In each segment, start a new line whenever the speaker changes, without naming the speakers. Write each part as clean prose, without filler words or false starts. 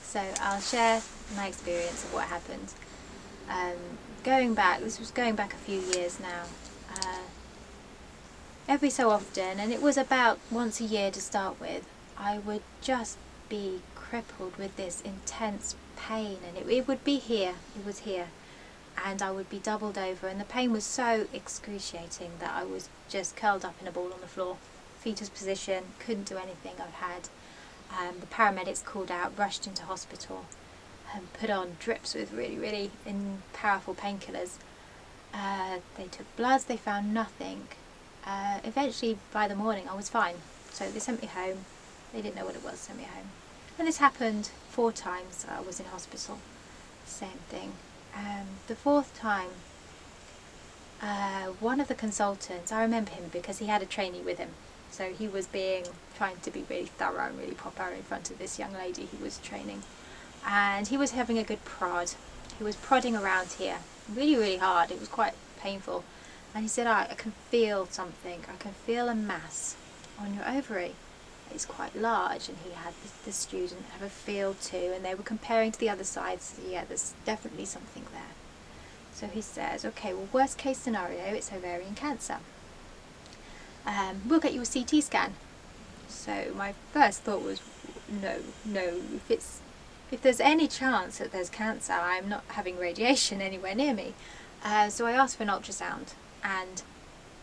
So I'll share my experience of what happened. This was going back a few years now. Every so often, and it was about once a year to start with, I would just be crippled with this intense pain, and it would be here, it was here, and I would be doubled over, and the pain was so excruciating that I was just curled up in a ball on the floor, fetus position, couldn't do anything. The paramedics called out, rushed into hospital, and put on drips with really powerful painkillers. They took bloods, they found nothing. Eventually, by the morning, I was fine. So they sent me home. They didn't know what it was, sent me home. And this happened 4 times I was in hospital. Same thing. The 4th time, one of the consultants, I remember him because he had a trainee with him. So he was trying to be really thorough and really proper in front of this young lady he was training. And he was having a good prod. He was prodding around here, really hard. It was quite painful. And he said, I can feel something. I can feel a mass on your ovary. It's quite large. And he had the student have a feel too. And they were comparing to the other side. So yeah, there's definitely something there. So he says, okay, well, worst case scenario, it's ovarian cancer. We'll get you a CT scan. So my first thought was, no. If there's any chance that there's cancer, I'm not having radiation anywhere near me. So I asked for an ultrasound, and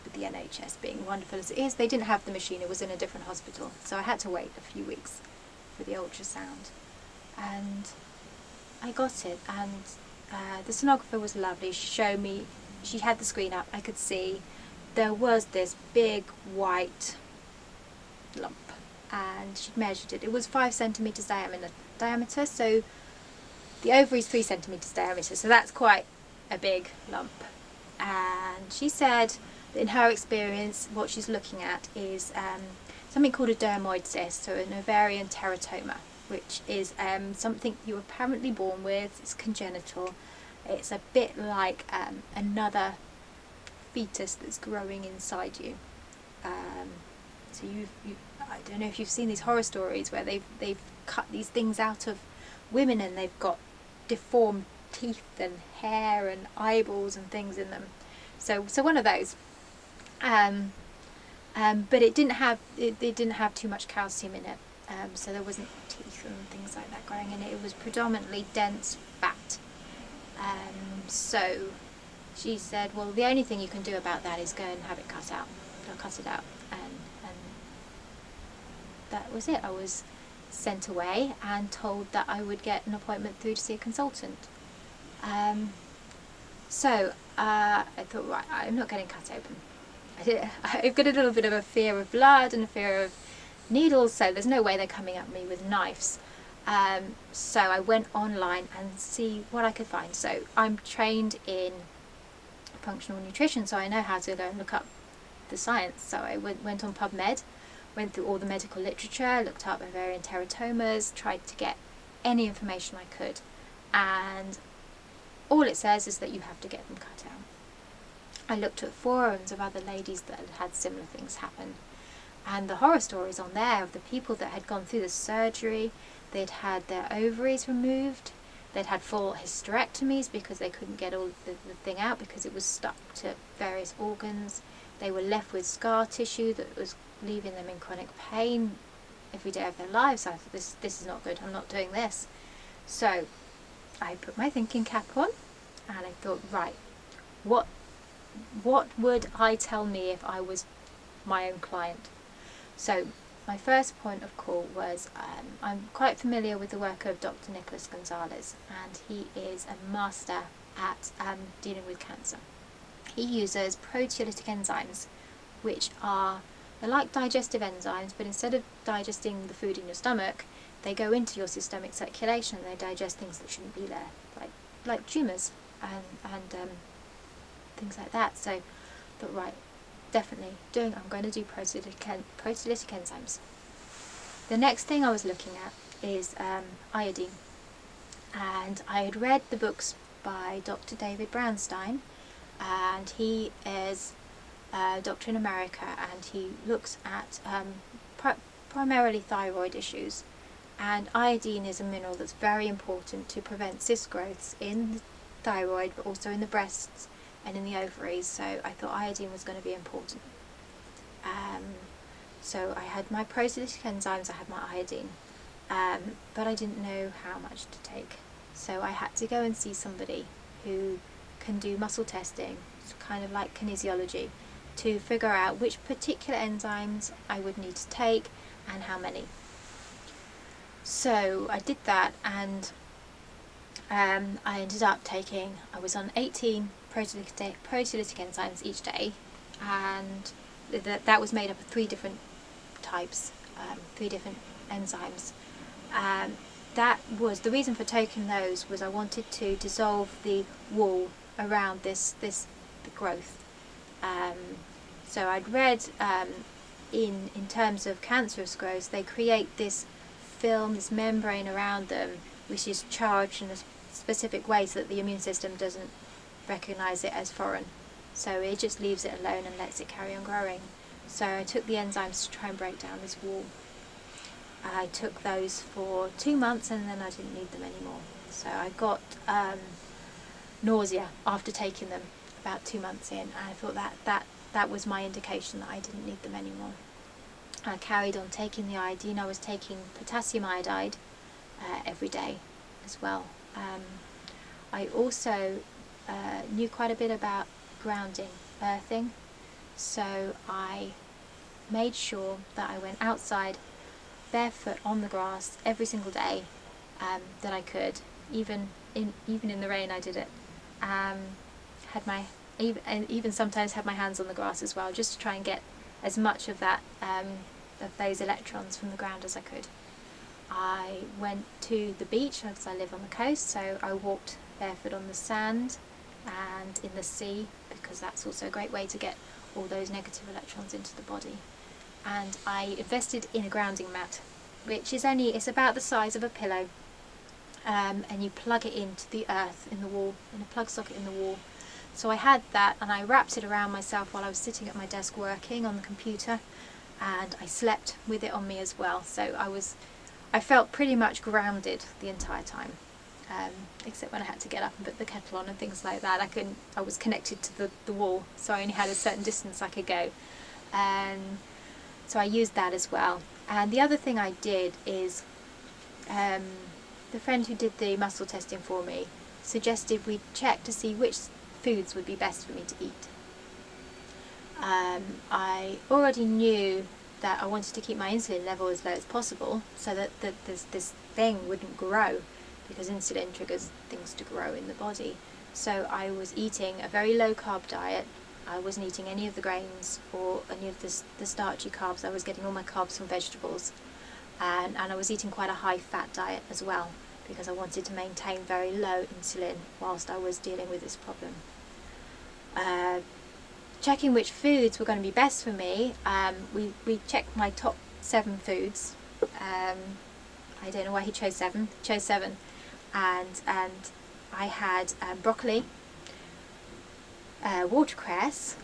with the NHS being wonderful as it is, they didn't have the machine. It was in a different hospital. So I had to wait a few weeks for the ultrasound. And I got it, and the sonographer was lovely. She showed me, she had the screen up, I could see there was this big white lump, and she measured it. It was 5 centimetres diameter, so the ovary is 3 centimetres diameter, so that's quite a big lump. And she said that in her experience what she's looking at is something called a dermoid cyst, so an ovarian teratoma, which is something you're apparently born with. It's congenital. It's a bit like another fetus that's growing inside you. So I don't know if you've seen these horror stories where they've cut these things out of women and they've got deformed teeth and hair and eyeballs and things in them. So one of those. But it didn't have too much calcium in it. So there wasn't teeth and things like that growing in it. It was predominantly dense fat. So she said, well, the only thing you can do about that is go and have it cut out. They'll cut it out. And that was it. I was sent away and told that I would get an appointment through to see a consultant. So I thought, right, I'm not getting cut open. I've got a little bit of a fear of blood and a fear of needles, so there's no way they're coming at me with knives. So I went online and see what I could find. So I'm trained in functional nutrition, so I know how to go and look up the science. So I went on PubMed, went through all the medical literature, looked up ovarian teratomas, tried to get any information I could, and all it says is that you have to get them cut out. I looked at forums of other ladies that had had similar things happen, and the horror stories on there of the people that had gone through the surgery. They'd had their ovaries removed, they'd had full hysterectomies because they couldn't get all the thing out because it was stuck to various organs. They were left with scar tissue that was leaving them in chronic pain every day of their lives. I thought, this is not good, I'm not doing this. So I put my thinking cap on and I thought, right, what would I tell me if I was my own client? So my first point of call was, I'm quite familiar with the work of Dr. Nicholas Gonzalez, and he is a master at dealing with cancer. He uses proteolytic enzymes, which they're like digestive enzymes, but instead of digesting the food in your stomach, they go into your systemic circulation and they digest things that shouldn't be there, like tumours and things like that. So I thought, right, definitely I'm going to do proteolytic enzymes. The next thing I was looking at is iodine, and I had read the books by Dr. David Brownstein, and he is a doctor in America, and he looks at primarily thyroid issues, And iodine is a mineral that's very important to prevent cyst growths in the thyroid, but also in the breasts and in the ovaries. So I thought iodine was going to be important. So I had my proteolytic enzymes, I had my iodine, but I didn't know how much to take. So I had to go and see somebody who can do muscle testing, it's kind of like kinesiology, to figure out which particular enzymes I would need to take and how many. So I did that, and I ended up taking, I was on 18 proteolytic enzymes each day, and that was made up of 3 different types, 3 different enzymes. That was the reason for taking those, was I wanted to dissolve the wall around the growth. So I'd read in terms of cancerous growths, they create this film, this membrane around them, which is charged in a specific way so that the immune system doesn't recognize it as foreign. So it just leaves it alone and lets it carry on growing. So I took the enzymes to try and break down this wall. I took those for 2 months, and then I didn't need them anymore. So I got nausea after taking them about 2 months in, and I thought that was my indication that I didn't need them anymore. I carried on taking the iodine. I was taking potassium iodide every day as well. I also knew quite a bit about grounding, earthing, so I made sure that I went outside barefoot on the grass every single day that I could. Even in the rain I did it. Even sometimes had my hands on the grass as well, just to try and get as much of that of those electrons from the ground as I could. I went to the beach because I live on the coast, so I walked barefoot on the sand and in the sea, because that's also a great way to get all those negative electrons into the body. And I invested in a grounding mat, which is it's about the size of a pillow, and you plug it into the earth in the wall, in a plug socket in the wall. So I had that, and I wrapped it around myself while I was sitting at my desk working on the computer, and I slept with it on me as well. So I felt pretty much grounded the entire time, except when I had to get up and put the kettle on and things like that. I was connected to the wall, so I only had a certain distance I could go. So I used that as well. And the other thing I did is, the friend who did the muscle testing for me suggested we check to see which foods would be best for me to eat. I already knew that I wanted to keep my insulin level as low as possible, so that this thing wouldn't grow, because insulin triggers things to grow in the body. So I was eating a very low carb diet. I wasn't eating any of the grains or any of the starchy carbs. I was getting all my carbs from vegetables, and I was eating quite a high fat diet as well, because I wanted to maintain very low insulin whilst I was dealing with this problem. Checking which foods were going to be best for me, we checked my top 7 foods. I don't know why he chose 7. He chose 7, and I had broccoli, watercress,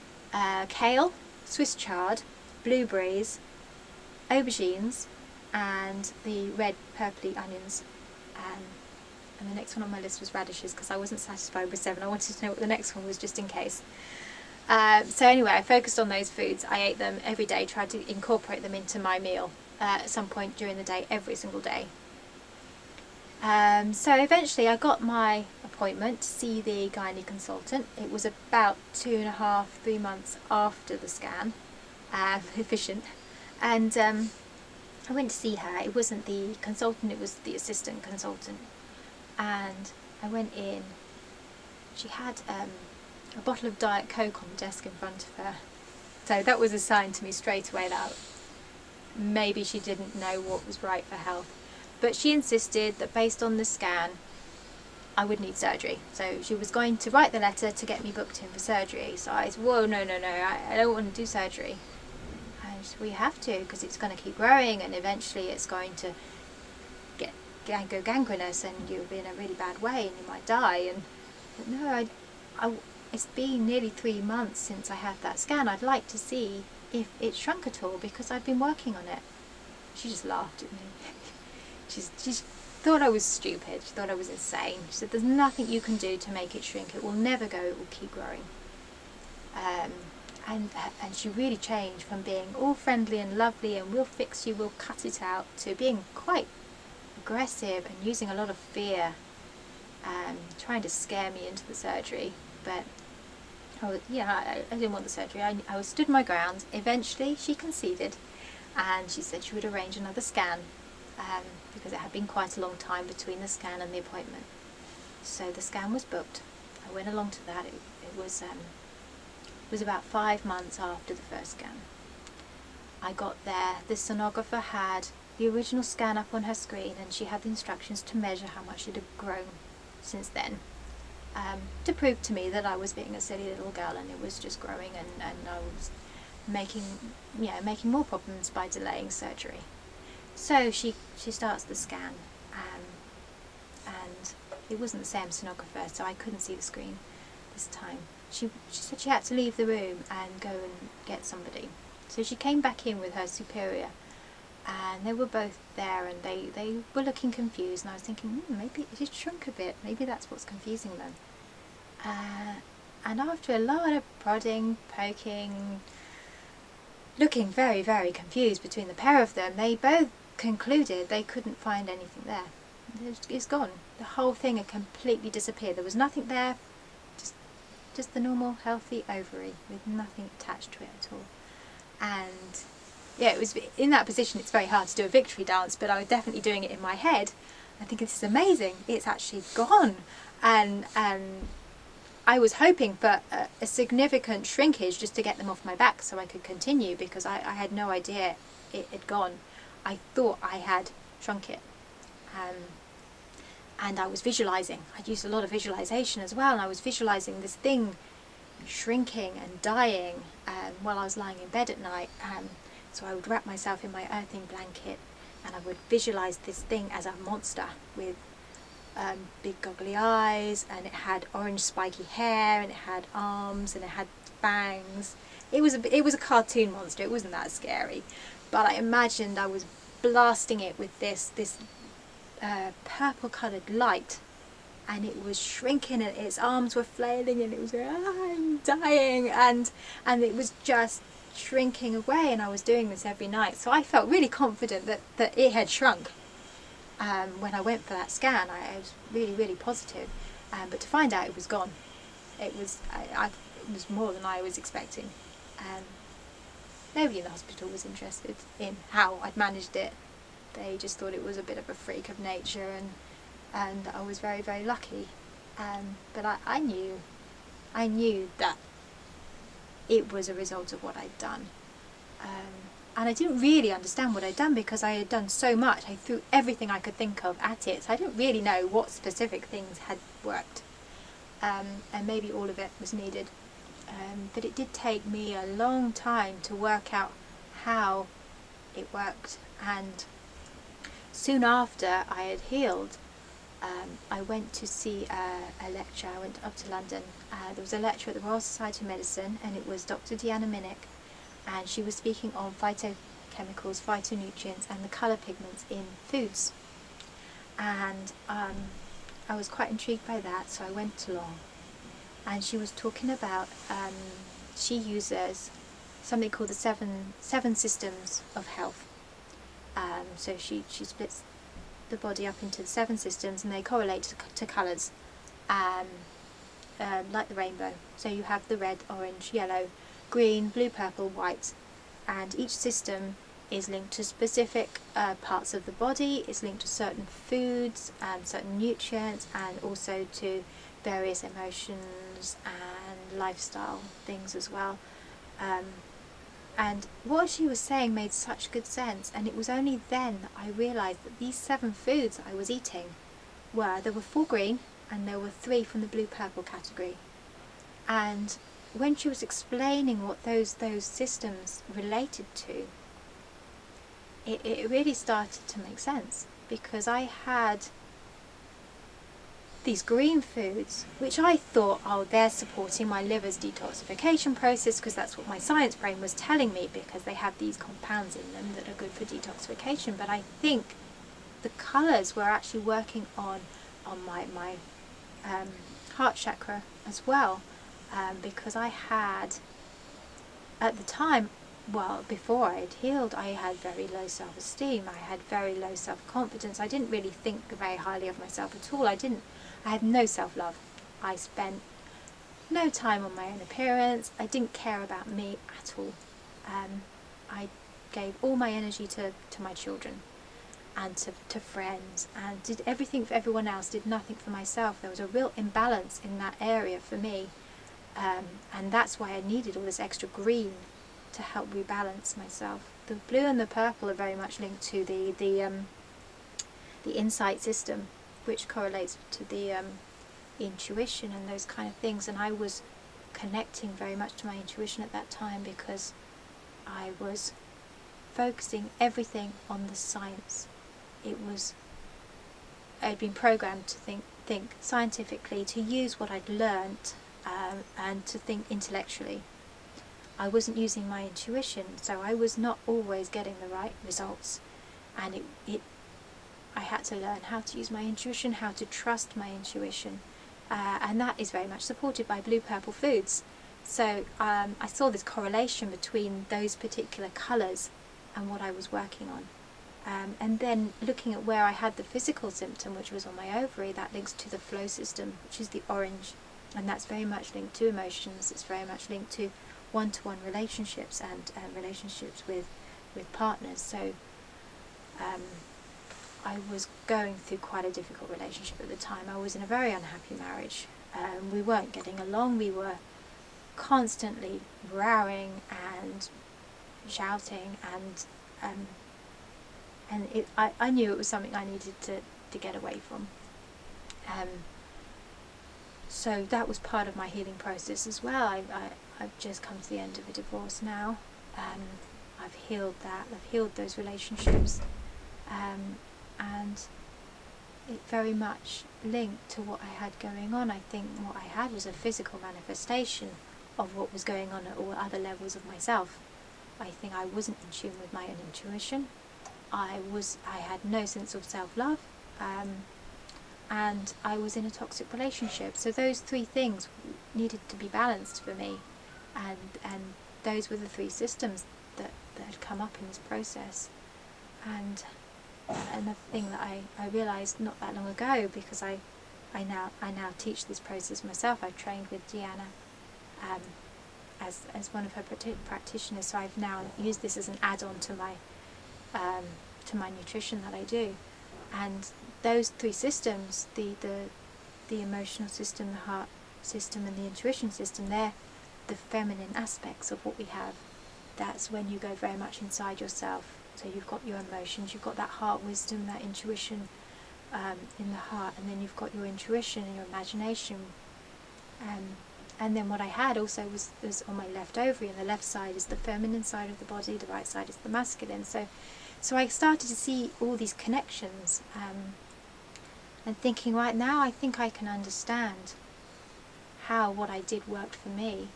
kale, Swiss chard, blueberries, aubergines, and the red purpley onions. And the next one on my list was radishes, because I wasn't satisfied with 7. I wanted to know what the next one was, just in case. So anyway, I focused on those foods. I ate them every day, tried to incorporate them into my meal at some point during the day, every single day. So eventually I got my appointment to see the gynae consultant. It was about 2.5, 3 months after the scan, efficient. And I went to see her. It wasn't the consultant, it was the assistant consultant. And I went in. She had a bottle of Diet Coke on the desk in front of her. So that was a sign to me straight away that maybe she didn't know what was right for health. But she insisted that based on the scan, I would need surgery. So she was going to write the letter to get me booked in for surgery. So I said, whoa, no, I don't want to do surgery. And she said, well, you have to, because it's going to keep growing, and eventually it's going to go gangrenous, and you'll be in a really bad way, and you might die. And but no, it's been nearly 3 months since I had that scan. I'd like to see if it shrunk at all, because I've been working on it. She just laughed at me. She thought I was stupid. She thought I was insane. She said, there's nothing you can do to make it shrink. It will never go. It will keep growing. And she really changed from being all friendly and lovely and we'll fix you, we'll cut it out, to being quite aggressive and using a lot of fear, trying to scare me into the surgery. But I didn't want the surgery. I stood my ground. Eventually she conceded and she said she would arrange another scan, because it had been quite a long time between the scan and the appointment. So the scan was booked. I went along to that. It was about 5 months after the first scan. I got there. The sonographer had the original scan up on her screen and she had the instructions to measure how much it had grown since then, to prove to me that I was being a silly little girl and it was just growing, and I was making more problems by delaying surgery. So she starts the scan, and it wasn't the same sonographer, so I couldn't see the screen this time. She said she had to leave the room and go and get somebody. So she came back in with her superior, and they were both there, and they were looking confused, and I was thinking, maybe it just shrunk a bit, maybe that's what's confusing them. And after a lot of prodding, poking, looking very, very confused between the pair of them, they both concluded they couldn't find anything there. It's gone. The whole thing had completely disappeared. There was nothing there, just the normal healthy ovary with nothing attached to it at all. And yeah, it was in that position. It's very hard to do a victory dance, but I was definitely doing it in my head. I think this is amazing. It's actually gone, and I was hoping for a significant shrinkage just to get them off my back so I could continue, because I had no idea it had gone. I thought I had shrunk it. And I was visualising. I'd used a lot of visualisation as well, and I was visualising this thing shrinking and dying while I was lying in bed at night. So I would wrap myself in my earthing blanket and I would visualise this thing as a monster with big goggly eyes, and it had orange spiky hair, and it had arms, and it had fangs. It was a cartoon monster. It wasn't that scary, but I imagined I was blasting it with this purple coloured light, and it was shrinking and its arms were flailing and it was going, I'm dying, and it was just shrinking away, and I was doing this every night. So I felt really confident that it had shrunk. When I went for that scan, I was really, really positive, but to find out it was gone, it was more than I was expecting. Nobody in the hospital was interested in how I'd managed it. They just thought it was a bit of a freak of nature, and I was very, very lucky. But I knew that it was a result of what I'd done. And I didn't really understand what I'd done because I had done so much. I threw everything I could think of at it. So I didn't really know what specific things had worked. And maybe all of it was needed. But it did take me a long time to work out how it worked. And soon after I had healed, I went to see a lecture. I went up to London. There was a lecture at the Royal Society of Medicine, and it was Dr. Deanna Minnick, and she was speaking on phytochemicals, phytonutrients, and the colour pigments in foods. And I was quite intrigued by that, so I went along. And she was talking about, she uses something called the seven systems of health. So she splits the body up into 7 systems, and they correlate to colours, like the rainbow. So you have the red, orange, yellow, green, blue, purple, white, and each system is linked to specific parts of the body. It's linked to certain foods and certain nutrients, and also to various emotions and lifestyle things as well. And what she was saying made such good sense, and it was only then that I realised that these 7 foods I was eating there were 4 green and there were 3 from the blue-purple category. And when she was explaining what those systems related to, it really started to make sense, because I had these green foods, which I thought, they're supporting my liver's detoxification process, because that's what my science brain was telling me, because they have these compounds in them that are good for detoxification. But I think the colours were actually working on my heart chakra as well, because I had, at the time, well, before I had healed, I had very low self-esteem. I had very low self-confidence. I didn't really think very highly of myself at all. I had no self-love. I spent no time on my own appearance. I didn't care about me at all. I gave all my energy to my children and to friends, and did everything for everyone else, did nothing for myself. There was a real imbalance in that area for me, and that's why I needed all this extra green to help rebalance myself. The blue and the purple are very much linked to the insight system, which correlates to the intuition and those kind of things. And I was connecting very much to my intuition at that time, because I was focusing everything on the science. I'd been programmed to think scientifically, to use what I'd learnt, and to think intellectually. I wasn't using my intuition, so I was not always getting the right results, and I had to learn how to use my intuition, how to trust my intuition, and that is very much supported by blue-purple foods. So I saw this correlation between those particular colours and what I was working on. And then looking at where I had the physical symptom, which was on my ovary, that links to the flow system, which is the orange, and that's very much linked to emotions. It's very much linked to one-to-one relationships and relationships with partners. So I was going through quite a difficult relationship at the time. I was in a very unhappy marriage. We weren't getting along. We were constantly rowing and shouting, and I knew it was something I needed to get away from. So that was part of my healing process as well. I've just come to the end of a divorce now. I've healed that. I've healed those relationships, and it very much linked to what I had going on. I think what I had was a physical manifestation of what was going on at all other levels of myself. I think I wasn't in tune with my own intuition. I had no sense of self-love, and I was in a toxic relationship. So those three things needed to be balanced for me, and those were the three systems that had come up in this process. And another thing that I realised not that long ago, because I now teach this process myself. I've trained with Deanna as one of her practitioners, so I've now used this as an add-on to my nutrition that I do. And those three systems, the emotional system, the heart system, and the intuition system, they're the feminine aspects of what we have. That's when you go very much inside yourself. So you've got your emotions, you've got that heart wisdom, that intuition in the heart, and then you've got your intuition and your imagination. And then what I had also was on my left ovary, and the left side is the feminine side of the body, the right side is the masculine. So I started to see all these connections, and thinking, right now I think I can understand how what I did worked for me,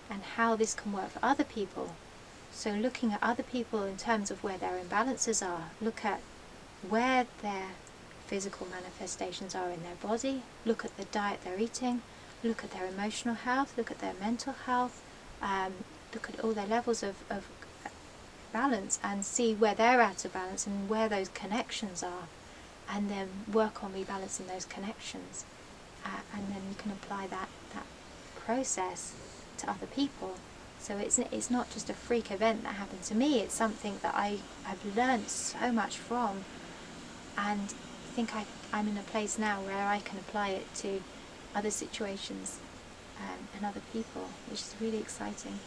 and how this can work for other people. So looking at other people in terms of where their imbalances are, look at where their physical manifestations are in their body, look at the diet they're eating, look at their emotional health, look at their mental health, look at all their levels of balance, and see where they're out of balance and where those connections are, and then work on rebalancing those connections. And then you can apply that process to other people. So it's not just a freak event that happened to me, it's something that I have learned so much from, and I think I'm in a place now where I can apply it to other situations and other people, which is really exciting.